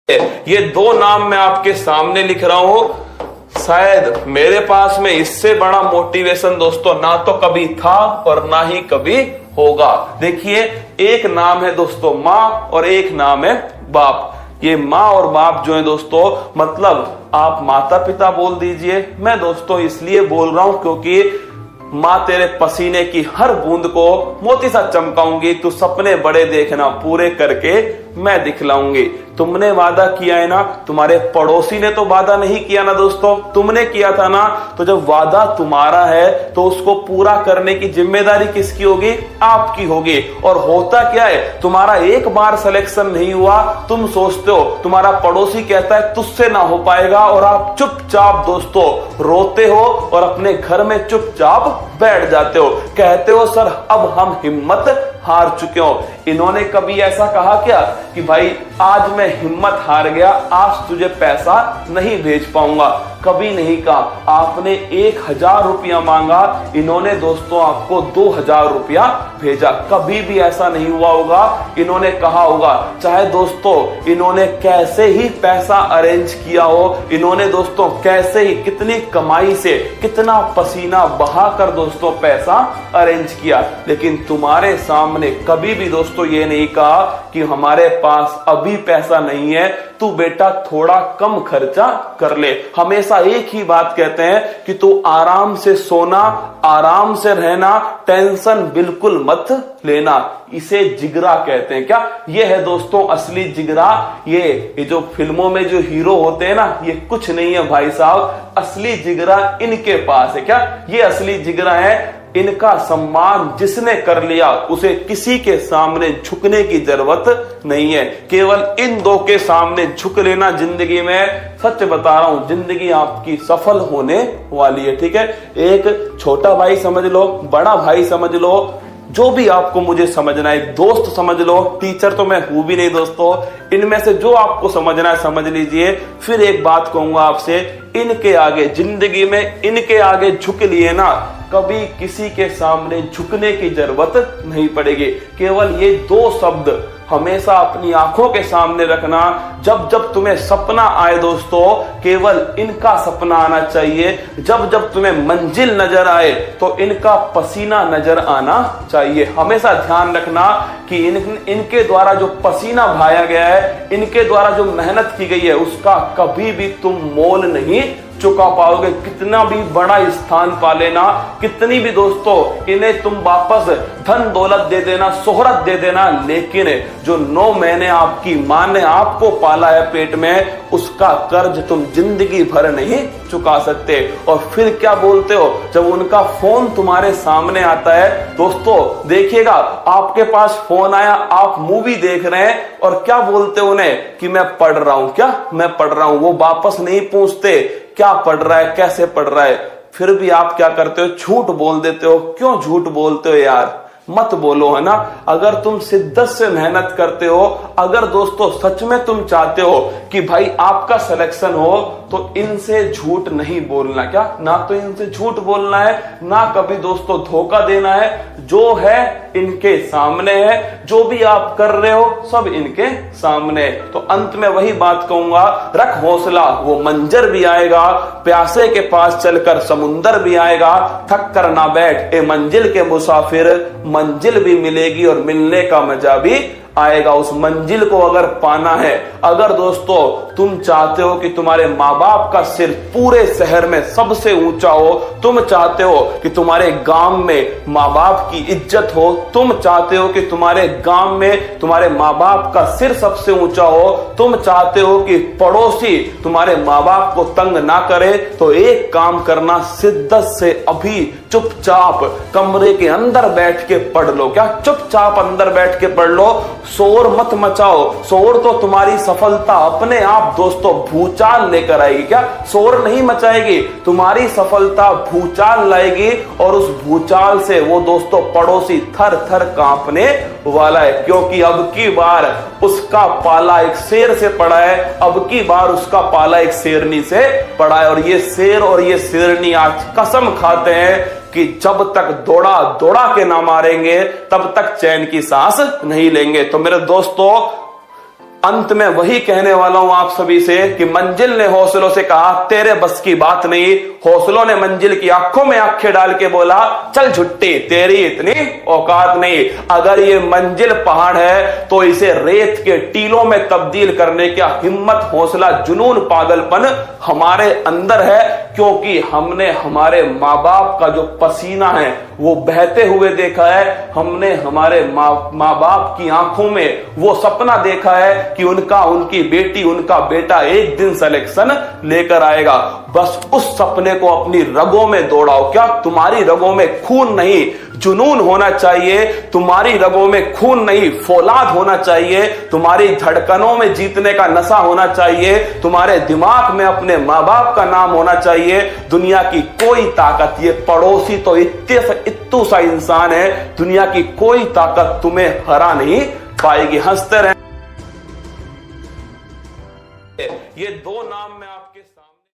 ये दो नाम मैं आपके सामने लिख रहा हूं। शायद मेरे पास में इससे बड़ा मोटिवेशन दोस्तों ना तो कभी था और ना ही कभी होगा। देखिए, एक नाम है दोस्तों माँ और एक नाम है बाप। ये माँ और बाप जो है दोस्तों, मतलब आप माता पिता बोल दीजिए। मैं दोस्तों इसलिए बोल रहा हूं क्योंकि माँ तेरे पसीने की हर बूंद को मोती सा चमकाऊंगी, तू सपने बड़े देखना, पूरे करके मैं दिखलाऊंगी। तुमने वादा किया है ना, तुम्हारे पड़ोसी ने तो वादा नहीं किया ना दोस्तों, तुमने किया था ना। तो जब वादा तुम्हारा है तो उसको पूरा करने की जिम्मेदारी किसकी होगी? आपकी होगी। और होता क्या है, तुम्हारा एक बार सिलेक्शन नहीं हुआ, तुम सोचते हो तुम्हारा पड़ोसी कहता है तुझसे ना हो पाएगा और आप चुपचाप दोस्तों रोते हो और अपने घर में चुपचाप बैठ जाते हो, कहते हो सर अब हम हिम्मत हार चुके हो। इन्होंने कभी ऐसा कहा क्या कि भाई आज मैं हिम्मत हार गया, आज तुझे पैसा नहीं भेज पाऊंगा? कभी नहीं कहा। आपने 1000 रुपया मांगा, इन्होंने दोस्तों आपको 2000 रुपया भेजा। कभी भी ऐसा नहीं हुआ होगा। इन्होंने कहा होगा, चाहे दोस्तों इन्होंने कैसे ही पैसा अरेंज किया हो, इन्होंने दोस्तों कैसे ही कितनी कमाई से कितना पसीना बहाकर दोस्तों पैसा अरेंज किया, लेकिन तुम्हारे सामने कभी भी दोस्तों ये नहीं कहा कि हमारे पास अभी पैसा नहीं है, तू बेटा थोड़ा कम खर्चा कर ले। हमेशा एक ही बात कहते हैं कि तू आराम से सोना, आराम से रहना, टेंशन बिल्कुल मत लेना। इसे जिगरा कहते हैं। क्या ये है दोस्तों असली जिगरा? ये जो फिल्मों में जो हीरो होते हैं ना, ये कुछ नहीं है भाई साहब। असली जिगरा इनके पास है। क्या ये असली जिगरा है? इनका सम्मान जिसने कर लिया उसे किसी के सामने झुकने की जरूरत नहीं है। केवल इन दो के सामने झुक लेना जिंदगी में, सच बता रहा हूं, जिंदगी आपकी सफल होने वाली है। ठीक है, एक छोटा भाई समझ लो, बड़ा भाई समझ लो, जो भी आपको मुझे समझना है, दोस्त समझ लो, टीचर तो मैं हूं भी नहीं दोस्तों, इनमें से जो आपको समझना है समझ लीजिए। फिर एक बात कहूंगा आपसे, इनके आगे जिंदगी में इनके आगे झुक लिए ना, कभी किसी के सामने झुकने की जरूरत नहीं पड़ेगी। केवल ये दो शब्द हमेशा अपनी आंखों के सामने रखना। जब जब तुम्हें सपना आए दोस्तों, केवल इनका सपना आना चाहिए। जब जब तुम्हें मंजिल नजर आए तो इनका पसीना नजर आना चाहिए। हमेशा ध्यान रखना कि इनके द्वारा जो पसीना बहाया गया है, इनके द्वारा जो मेहनत की गई है, उसका कभी भी तुम मोल नहीं चुका पाओगे। कितना भी बड़ा स्थान पा लेना, कितनी भी दोस्तों इन्हें तुम वापस धन दौलत दे देना, शोहरत दे देना, लेकिन जो 9 महीने आपकी मां ने आपको पाला है पेट में, उसका कर्ज तुम जिंदगी भर नहीं चुका सकते। और फिर क्या बोलते हो जब उनका फोन तुम्हारे सामने आता है? दोस्तों देखिएगा, आपके पास फोन आया, आप मूवी देख रहे हैं और क्या बोलते हो उन्हें कि मैं पढ़ रहा हूं। क्या मैं पढ़ रहा हूं? वो वापस नहीं पूछते क्या पढ़ रहा है, कैसे पढ़ रहा है। फिर भी आप क्या करते हो? झूठ बोल देते हो। क्यों झूठ बोलते हो यार? मत बोलो, है ना। अगर तुम शिद्दत से मेहनत करते हो, अगर दोस्तों सच में तुम चाहते हो कि भाई आपका सिलेक्शन हो, तो इनसे झूठ नहीं बोलना। क्या ना तो इनसे झूठ बोलना है, ना कभी दोस्तों धोखा देना है। जो है इनके सामने है, जो भी आप कर रहे हो सब इनके सामने। तो अंत में वही बात कहूंगा, रख हौसला, वो मंजर भी आएगा, प्यासे के पास चलकर समुंदर भी आएगा। थक कर ना बैठ ए मंजिल के मुसाफिर, मंजिल भी मिलेगी और मिलने का मजा भी आएगा। उस मंजिल को अगर पाना है, अगर दोस्तों तुम चाहते हो कि तुम्हारे माँ बाप का सिर पूरे शहर में सबसे ऊंचा हो, तुम चाहते हो कि तुम्हारे गांव में माँ बाप की इज्जत हो, तुम चाहते हो कि तुम्हारे गांव में तुम्हारे माँ बाप का सिर सबसे ऊंचा हो, तुम चाहते हो कि पड़ोसी तुम्हारे माँ बाप को तंग ना करे, तो एक काम करना, शिद्दत से अभी चुपचाप कमरे के अंदर बैठ के पढ़ लो। क्या चुपचाप अंदर बैठ के पढ़ लो, शोर मत मचाओ। शोर तो तुम्हारी सफलता अपने आप दोस्तों भूचाल लेकर आएगी। क्या शोर नहीं मचाएगी, तुम्हारी सफलता भूचाल लाएगी, और उस भूचाल से वो दोस्तों पड़ोसी थर थर कांपने वाला है। क्योंकि अब की बार उसका पाला एक शेर से पड़ा है, अब की बार उसका पाला एक शेरनी से पड़ा है। और ये शेर और ये शेरनी आज कसम खाते हैं कि जब तक दौड़ा दौड़ा के ना मारेंगे, तब तक चैन की सांस नहीं लेंगे। तो मेरे दोस्तों, अंत में वही कहने वाला हूं आप सभी से कि मंजिल ने हौसलों से कहा तेरे बस की बात नहीं, हौसलों ने मंजिल की आंखों में आंखें डाल के बोला चल झुट्टी तेरी इतनी औकात नहीं। अगर ये मंजिल पहाड़ है तो इसे रेत के टीलों में तब्दील करने का हिम्मत, हौसला, जुनून, पागलपन हमारे अंदर है, क्योंकि हमने हमारे माँ बाप का जो पसीना है वो बहते हुए देखा है। हमने हमारे माँ बाप की आंखों में वो सपना देखा है कि उनकी बेटी, उनका बेटा एक दिन सिलेक्शन लेकर आएगा। बस उस सपने को अपनी रगों में दौड़ाओ। क्या तुम्हारी रगों में खून नहीं, जुनून होना चाहिए? तुम्हारी रगों में खून नहीं, फौलाद होना चाहिए। तुम्हारी धड़कनों में जीतने का नशा होना चाहिए। तुम्हारे दिमाग में अपने माँ बाप का नाम होना चाहिए। दुनिया की कोई ताकत, ये पड़ोसी तो इत्तू सा इंसान है, दुनिया की कोई ताकत तुम्हें हरा नहीं पाएगी। हंसते रहे। ये दो नाम मैं आपके सामने